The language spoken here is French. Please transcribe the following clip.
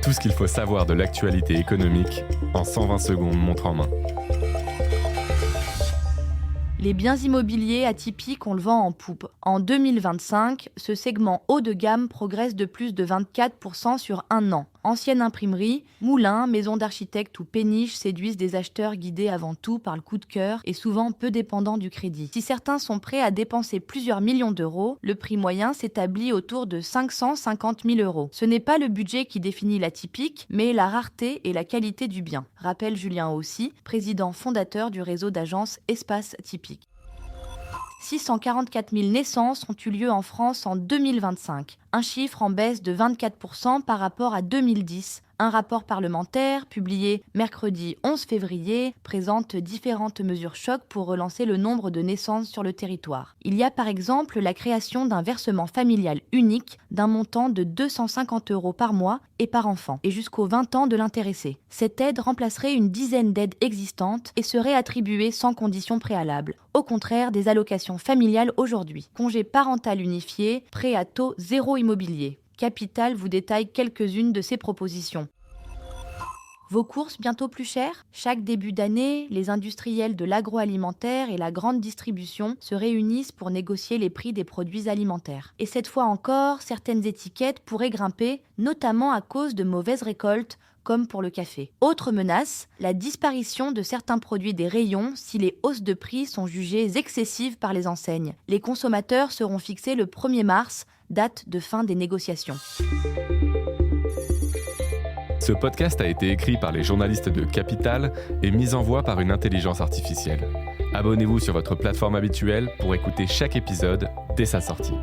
Tout ce qu'il faut savoir de l'actualité économique en 120 secondes montre en main. Les biens immobiliers atypiques, on le vend en poupe. En 2025, ce segment haut de gamme progresse de plus de 24% sur un an. Anciennes imprimeries, moulins, maisons d'architectes ou péniches séduisent des acheteurs guidés avant tout par le coup de cœur et souvent peu dépendants du crédit. Si certains sont prêts à dépenser plusieurs millions d'euros, le prix moyen s'établit autour de 550 000 euros. Ce n'est pas le budget qui définit l'atypique, mais la rareté et la qualité du bien, rappelle Julien Aussi, président fondateur du réseau d'agences Espace Typique. 644 000 naissances ont eu lieu en France en 2025, un chiffre en baisse de 24% par rapport à 2010. Un rapport parlementaire, publié mercredi 11 février, présente différentes mesures chocs pour relancer le nombre de naissances sur le territoire. Il y a par exemple la création d'un versement familial unique d'un montant de 250 € par mois et par enfant, et jusqu'aux 20 ans de l'intéressé. Cette aide remplacerait une dizaine d'aides existantes et serait attribuée sans condition préalable, au contraire des allocations familiales aujourd'hui. Congé parental unifié, prêt à taux zéro immobilier. Capital vous détaille quelques-unes de ces propositions. Vos courses bientôt plus chères ? Chaque début d'année, les industriels de l'agroalimentaire et la grande distribution se réunissent pour négocier les prix des produits alimentaires. Et cette fois encore, certaines étiquettes pourraient grimper, notamment à cause de mauvaises récoltes, comme pour le café. Autre menace, la disparition de certains produits des rayons si les hausses de prix sont jugées excessives par les enseignes. Les consommateurs seront fixés le 1er mars, date de fin des négociations. Ce podcast a été écrit par les journalistes de Capital et mis en voix par une intelligence artificielle. Abonnez-vous sur votre plateforme habituelle pour écouter chaque épisode dès sa sortie.